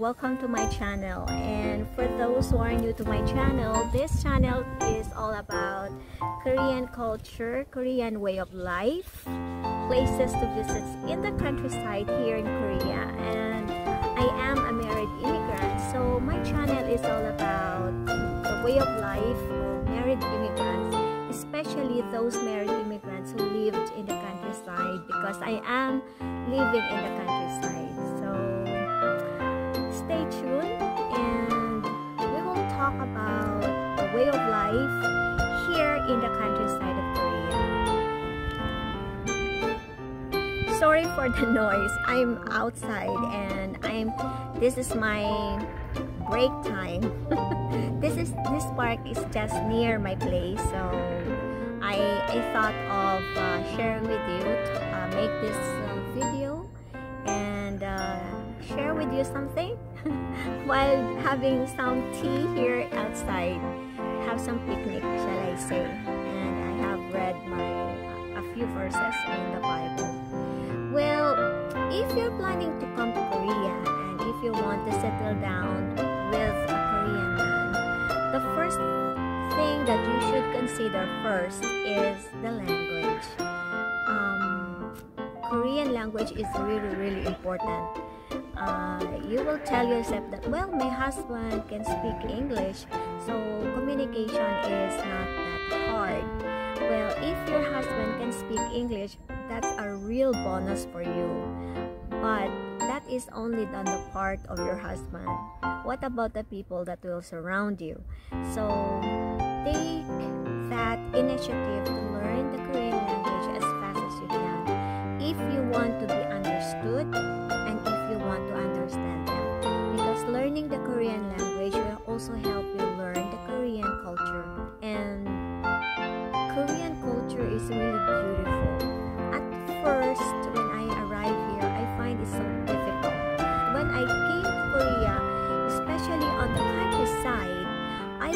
welcome to my channel. And for those who are new to my channel, this channel is all about Korean culture, Korean way of life, places to visit in the countryside here in Korea. And I am a married immigrant, so my channel is all about the way of life of married immigrants, especially those married immigrants who lived in the countryside, because I am living in the countryside. So stay tuned and we will talk about the way of life here in the countryside of Korea. Sorry for the noise. I'm outside and this is my break time. This park is just near my place, so I thought of sharing with you, make this video and share with you something while having some tea here outside. Have some picnic, shall I say. And I have read a few verses in the Bible. Well, if you're planning to come to Korea and if you want to settle down with a Korean man, the first thing that you should consider first is the language. Korean language is really important. You will tell yourself that, well, my husband can speak English, so communication is not that hard. Well, if your husband can speak English, that's a real bonus for you. But that is only on the part of your husband. What about the people that will surround you? So take that initiative to learn the Korean language as fast as you can, if you want to be understood and if you want to understand them. Because learning the Korean language will also help you learn the Korean culture. And Korean culture is really beautiful. At first, when I arrived here, I find it so difficult. When I came to Korea, especially on the countryside, I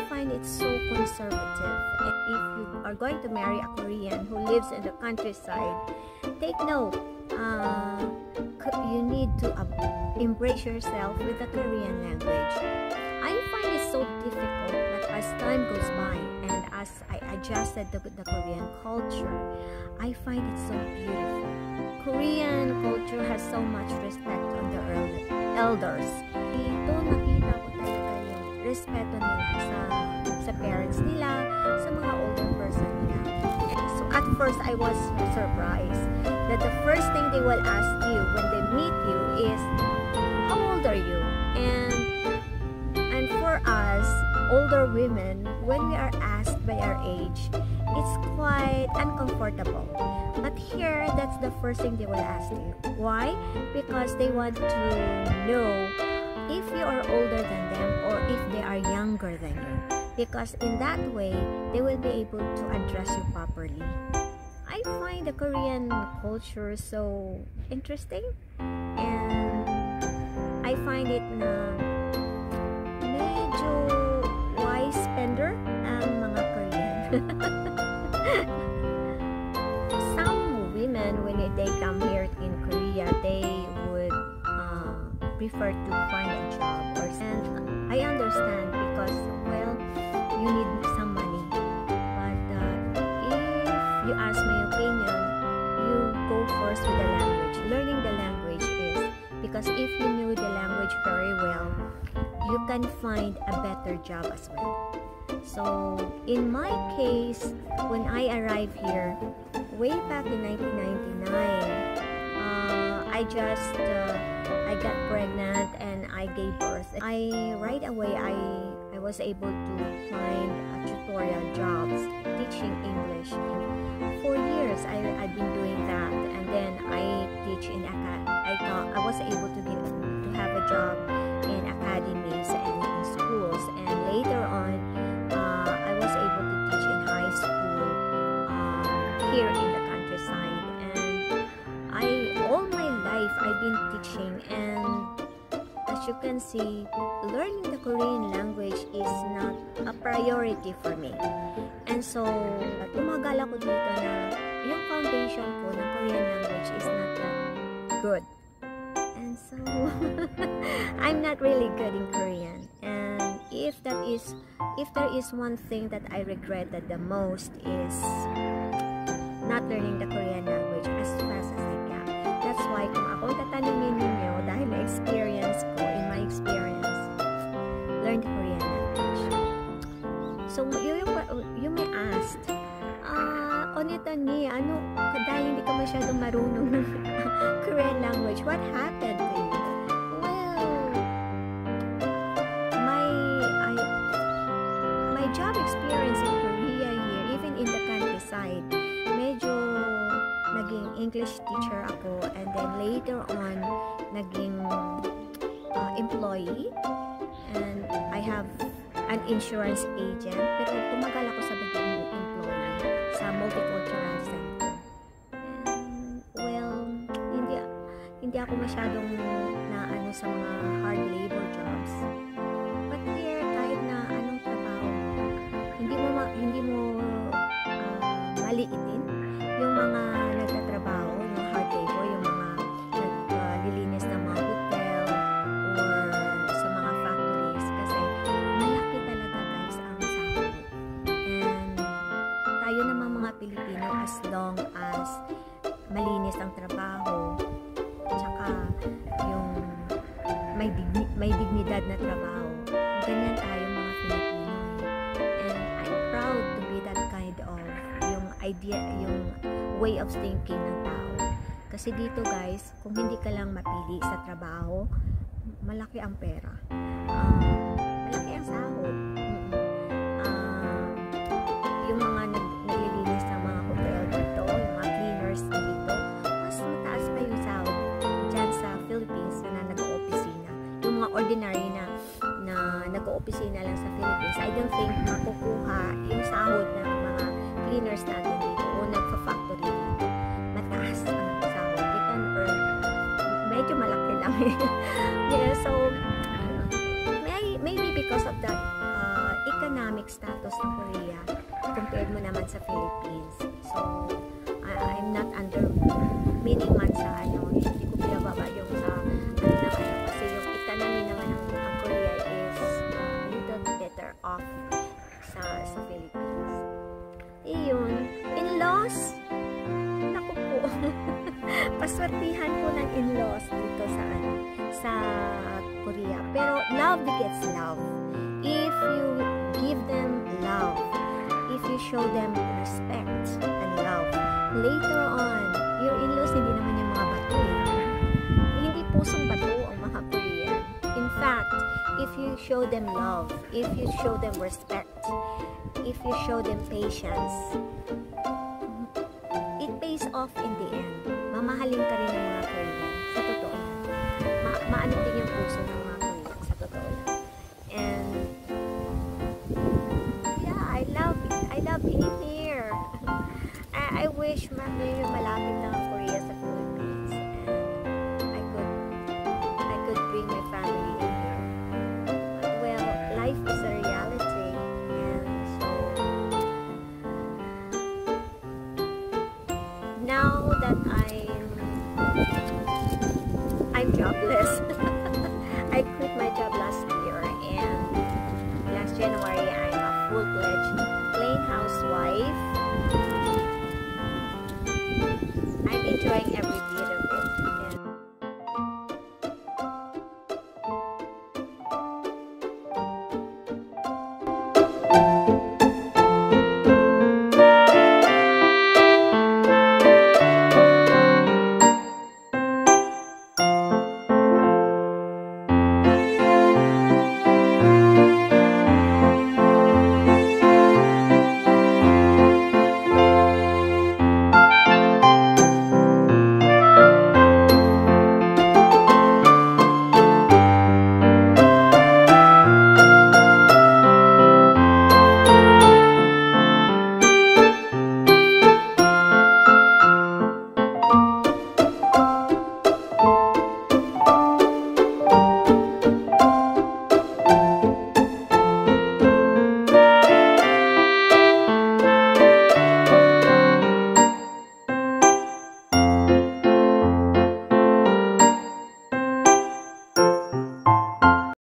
find it so conservative. And if you are going to marry a Korean who lives in the countryside, take note. You need to embrace yourself with the Korean language. I find it so difficult, but as time goes by and as I adjusted to the Korean culture, I find it so beautiful. Korean culture has so much respect on the elders. Ito nakita ko talaga yung respeto nila sa parents nila, sa mga older person nila. So at first, I was surprised that the first thing they will ask you when they meet you is, how old are you? And for us, older women, when we are asked by our age, it's quite uncomfortable. But here, that's the first thing they will ask you. Why? Because they want to know if you are older than them or if they are younger than you. Because in that way, they will be able to address you properly. I find the Korean culture so interesting, and I find it na medyo wise spender ang mga Korean. Some women, when they come here in Korea, they would prefer to find a job, and I understand because, well, you need some money. But if you ask my opinion, you go first with the language. Learning the language is because if you know the language very well, you can find a better job as well. So in my case, when I arrived here way back in 1999, I got pregnant and I gave birth. Right away I was able to find a tutorial jobs teaching English. For years I've been doing that, and then I teach in I was able to have a job in academies and in schools, and later on I was able to teach in high school here in the countryside. And all my life I've been teaching, and as you can see, learning the Korean language is not a priority for me. And so, tumagal ako dito na yung foundation ko ng Korean language is not that good. And So I'm not really good in Korean, and if there is one thing that I regretted the most is not learning the Korean language as fast as I can. That's why kung ako tatanungin ninyo, dahil na-experience ko, in my experience, learn the Korean language. So you may ask, NETTE, dahil hindi ka masyadong marunong ng Korean language, what happened to you? Well, my job experience in Korea here, even in the countryside, medyo naging English teacher ako, and then later on, naging employee, and I have an insurance agent, pero tumagal ako sa pagiging employee sa multicultural center. And, well, hindi ako masyadong naano sa mga hard labor jobs. But here, kahit na anong trabaho, hindi mo maliitin yung mga nagtatrabaho, yung hard labor, yung mga naglilinis ng mga hotel or sa mga factories, kasi malaki talaga guys ang sahod. And tayo naman mga Pilipino, as long as malinis ang trabaho, tsaka yung may dignidad na trabaho, ganyan tayo mga Pilipino. And I'm proud to be that kind of yung idea, yung way of thinking ng tao. Kasi dito guys, kung hindi ka lang mapili sa trabaho, malaki ang pera, malaki ang sahod. Yung mga naglilinis ng mga hotel dito, yung mga cleaners dito, mas mataas pa yung sahod dyan sa Philippines na nag-o-opisina. Yung mga ordinary na nag-o-opisina lang sa Philippines, I don't think makukuha yung sahod ng mga cleaners natin dito o nagpa-factory dito. Mataas ang sahod. They can earn, medyo malaki lang. Yeah, so maybe because of the economic status ng Korea compared mo naman sa Philippines. So I'm not under meaning man sa hindi ko pinababa yung sa kasi yung economy naman ng Korea is a little better off sa Philippines. Iyon, in-laws, naku po, paswertihan po ng in-laws dito sa Korea. Pero love begets love. If you give them love, if you show them respect and love, later on, your in-laws hindi naman yung mga bato hindi pusong bato ang mga Korean. In fact, if you show them love, if you show them respect, if you show them patience, it pays off in the end. Mamahalin ka rin ng mga Korean, sa totoo. Maano din yung puso ng mga Korean, sa totoo. And yeah, I love being here. I wish medyo malapit lang ang Korea sa Philippines, and I could bring my family in here. But well, life is a reality, and so now that